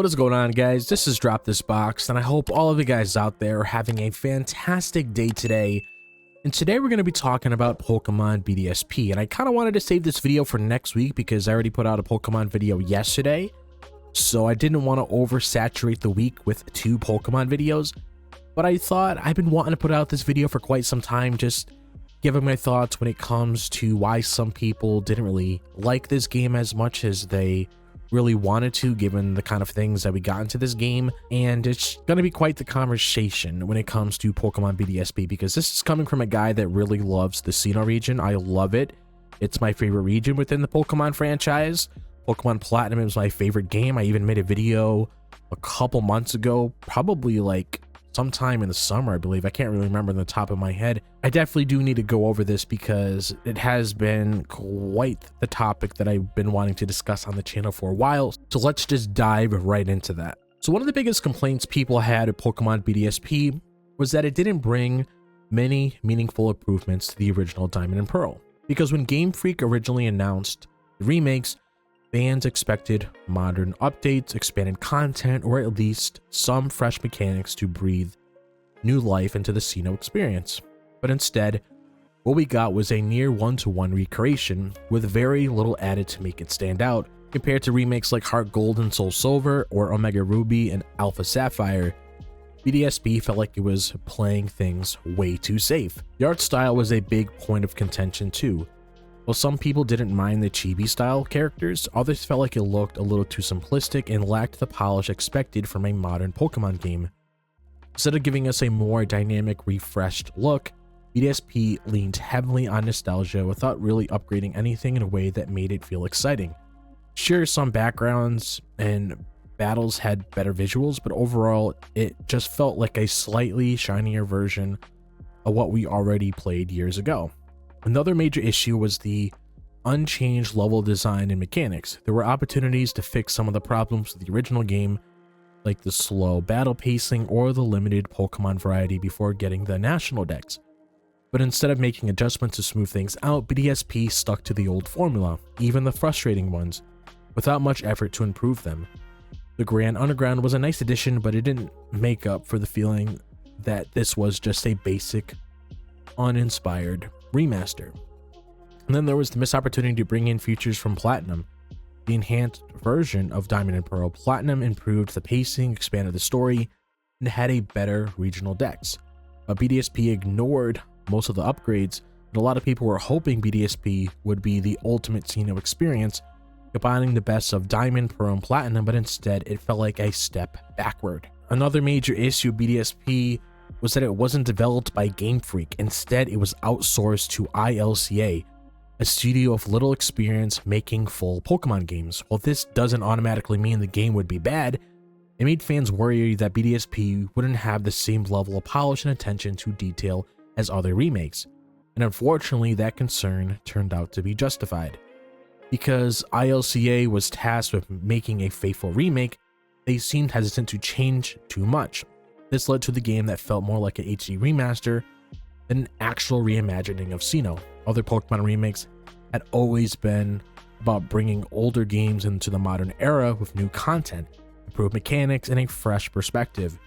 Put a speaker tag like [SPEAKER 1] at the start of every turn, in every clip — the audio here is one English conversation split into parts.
[SPEAKER 1] What is going on, guys? This is DropThisBox, and I hope all of you guys out there are having a fantastic day today. And today we're going to be talking about Pokemon BDSP, and I kind of wanted to save this video for next week because I already put out a Pokemon video yesterday, so I didn't want to oversaturate the week with 2 Pokemon videos. But I thought I've been wanting to put out this video for quite some time, just giving my thoughts when it comes to why some people didn't really like this game as much as they really wanted to, given the kind of things that we got into this game. And it's going to be quite the conversation when it comes to Pokemon BDSP, because this is coming from a guy that really loves the Sinnoh region. I love it. It's my favorite region within the Pokemon franchise. Pokemon Platinum is my favorite game. I even made a video a couple months ago, probably like sometime in the summer, I believe. I can't really remember on the top of my head. I definitely do need to go over this because it has been quite the topic that I've been wanting to discuss on the channel for a while. So let's just dive right into that. So one of the biggest complaints people had with Pokemon BDSP was that it didn't bring many meaningful improvements to the original Diamond and Pearl. Because when Game Freak originally announced the remakes, fans expected modern updates, expanded content, or at least some fresh mechanics to breathe new life into the Sinnoh experience. But instead, what we got was a near one-to-one recreation with very little added to make it stand out. Compared to remakes like Heart Gold and Soul Silver or Omega Ruby and Alpha Sapphire, BDSP felt like it was playing things way too safe. The art style was a big point of contention too. While some people didn't mind the chibi-style characters, others felt like it looked a little too simplistic and lacked the polish expected from a modern Pokemon game. Instead of giving us a more dynamic, refreshed look, BDSP leaned heavily on nostalgia without really upgrading anything in a way that made it feel exciting. Sure, some backgrounds and battles had better visuals, but overall, it just felt like a slightly shinier version of what we already played years ago. Another major issue was the unchanged level design and mechanics. There were opportunities to fix some of the problems with the original game, like the slow battle pacing or the limited Pokemon variety before getting the national decks. But instead of making adjustments to smooth things out, BDSP stuck to the old formula, even the frustrating ones, without much effort to improve them. The Grand Underground was a nice addition, but it didn't make up for the feeling that this was just a basic, uninspired remaster. And then there was the missed opportunity to bring in features from Platinum. The enhanced version of Diamond and Pearl Platinum improved the pacing, expanded the story, and had a better regional dex. But BDSP ignored most of the upgrades, and a lot of people were hoping BDSP would be the ultimate Sinnoh experience, combining the best of Diamond, Pearl, and Platinum, but instead it felt like a step backward. Another major issue of BDSP was that it wasn't developed by Game Freak. Instead, it was outsourced to ILCA, a studio of little experience making full Pokemon games. While this doesn't automatically mean the game would be bad, it made fans worry that BDSP wouldn't have the same level of polish and attention to detail as other remakes. And unfortunately, that concern turned out to be justified. Because ILCA was tasked with making a faithful remake, they seemed hesitant to change too much. This led to the game that felt more like an HD remaster than an actual reimagining of Sinnoh. Other Pokemon remakes had always been about bringing older games into the modern era with new content, improved mechanics, and a fresh perspective.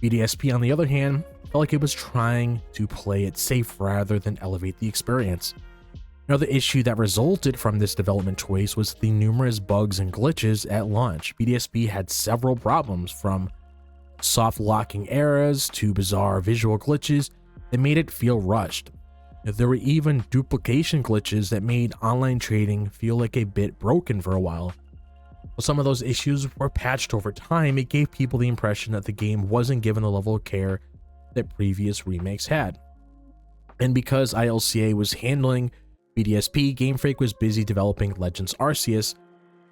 [SPEAKER 1] BDSP, on the other hand, felt like it was trying to play it safe rather than elevate the experience. Another issue that resulted from this development choice was the numerous bugs and glitches at launch. BDSP had several problems, from soft locking errors to bizarre visual glitches that made it feel rushed. There were even duplication glitches that made online trading feel like a bit broken for a while. While some of those issues were patched over time, it gave people the impression that the game wasn't given the level of care that previous remakes had. And because ILCA was handling BDSP, Game Freak was busy developing Legends Arceus,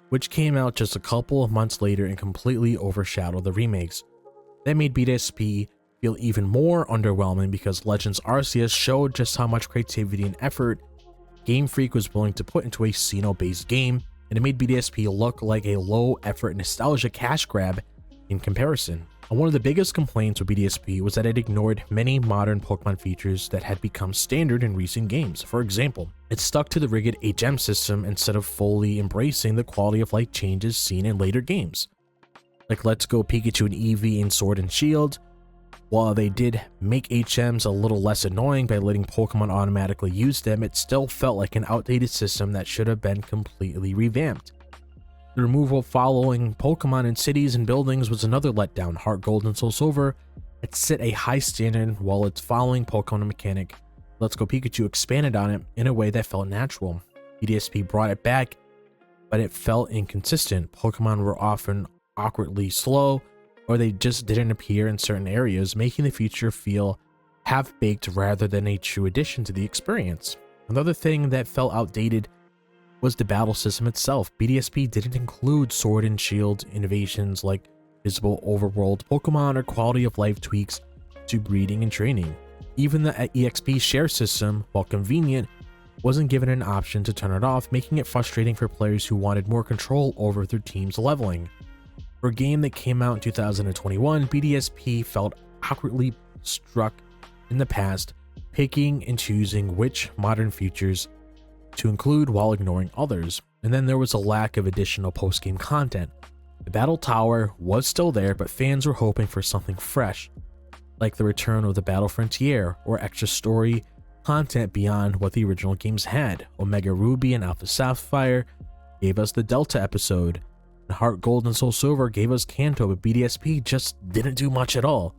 [SPEAKER 1] which came out just a couple of months later and completely overshadowed the remakes. That made BDSP feel even more underwhelming because Legends Arceus showed just how much creativity and effort Game Freak was willing to put into a Sinnoh-based game, and it made BDSP look like a low-effort nostalgia cash grab in comparison. And one of the biggest complaints with BDSP was that it ignored many modern Pokemon features that had become standard in recent games. For example, it stuck to the rigid HM system instead of fully embracing the quality of life changes seen in later games. like Let's Go Pikachu and Eevee in Sword and Shield. While they did make HMs a little less annoying by letting Pokemon automatically use them, it still felt like an outdated system that should have been completely revamped. The removal of following Pokemon in cities and buildings was another letdown. Heart Gold and Soul Silver had set a high standard, while its following Pokemon mechanic, Let's Go Pikachu, expanded on it in a way that felt natural. BDSP brought it back, but it felt inconsistent. Pokemon were often awkwardly slow, or they just didn't appear in certain areas, making the future feel half-baked rather than a true addition to the experience. Another thing that felt outdated was the battle system itself. BDSP didn't include Sword and Shield innovations like visible overworld Pokemon or quality of life tweaks to breeding and training. Even the EXP share system, while convenient, wasn't given an option to turn it off, making it frustrating for players who wanted more control over their team's leveling. For a game that came out in 2021, BDSP felt awkwardly stuck in the past, picking and choosing which modern features to include while ignoring others. And then there was a lack of additional post-game content. The Battle Tower was still there, but fans were hoping for something fresh, like the return of the Battle Frontier or extra story content beyond what the original games had. Omega Ruby and Alpha Sapphire gave us the Delta episode, and Heart Gold and Soul Silver gave us Kanto, but BDSP just didn't do much at all.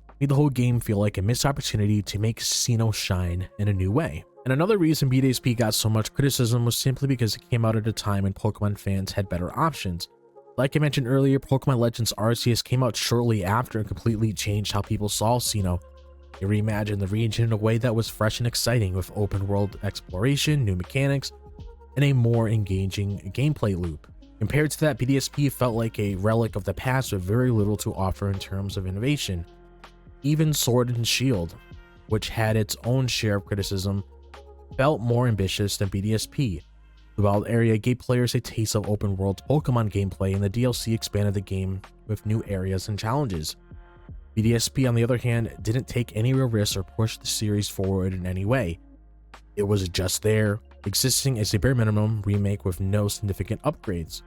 [SPEAKER 1] It made the whole game feel like a missed opportunity to make Sinnoh shine in a new way. And another reason BDSP got so much criticism was simply because it came out at a time when Pokemon fans had better options. Like I mentioned earlier, Pokemon Legends Arceus came out shortly after and completely changed how people saw Sinnoh. It reimagined the region in a way that was fresh and exciting, with open world exploration, new mechanics, and a more engaging gameplay loop. Compared to that, BDSP felt like a relic of the past with very little to offer in terms of innovation. Even Sword and Shield, which had its own share of criticism, felt more ambitious than BDSP. The Wild Area gave players a taste of open world Pokemon gameplay, and the DLC expanded the game with new areas and challenges. BDSP, on the other hand, didn't take any real risks or push the series forward in any way. It was just there, existing as a bare minimum remake with no significant upgrades.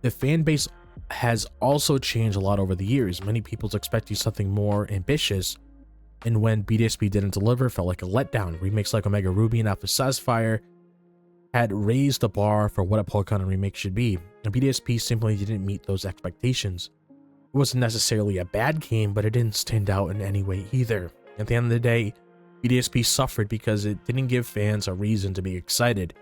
[SPEAKER 1] The fan base has also changed a lot over the years. Many people expected something more ambitious, and when BDSP didn't deliver, it felt like a letdown. Remakes like Omega Ruby and Alpha Sapphire had raised the bar for what a Pokemon remake should be, and BDSP simply didn't meet those expectations. It wasn't necessarily a bad game, but it didn't stand out in any way either. At the end of the day, BDSP suffered because it didn't give fans a reason to be excited.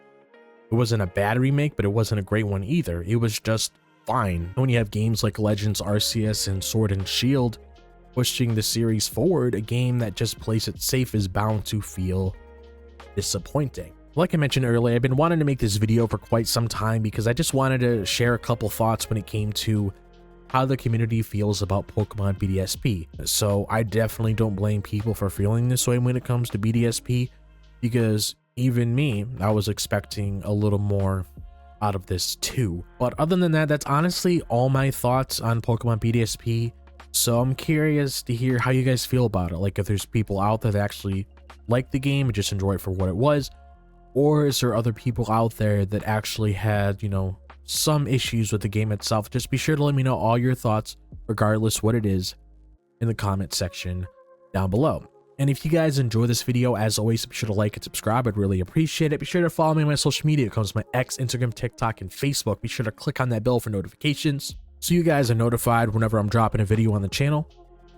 [SPEAKER 1] It wasn't a bad remake, but it wasn't a great one either. It was just fine. When you have games like Legends Arceus and Sword and Shield pushing the series forward, a game that just plays it safe is bound to feel disappointing. Like I mentioned earlier, I've been wanting to make this video for quite some time because I just wanted to share a couple thoughts when it came to how the community feels about Pokemon BDSP. So I definitely don't blame people for feeling this way when it comes to BDSP, because even me, I was expecting a little more out of this too. But other than that, that's honestly all my thoughts on Pokemon BDSP. So I'm curious to hear how you guys feel about it. Like if there's people out there that actually like the game and just enjoy it for what it was, or is there other people out there that actually had, you know, some issues with the game itself? Just be sure to let me know all your thoughts, regardless what it is, in the comment section down below. And if you guys enjoy this video, as always, be sure to like and subscribe. I'd really appreciate it. Be sure to follow me on my social media accounts, my X, Instagram, TikTok, and Facebook. Be sure to click on that bell for notifications so you guys are notified whenever I'm dropping a video on the channel.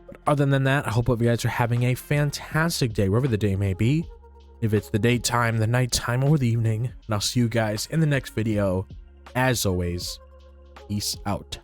[SPEAKER 1] But other than that, I hope you guys are having a fantastic day, wherever the day may be. If it's the daytime, the nighttime, or the evening. And I'll see you guys in the next video. As always, peace out.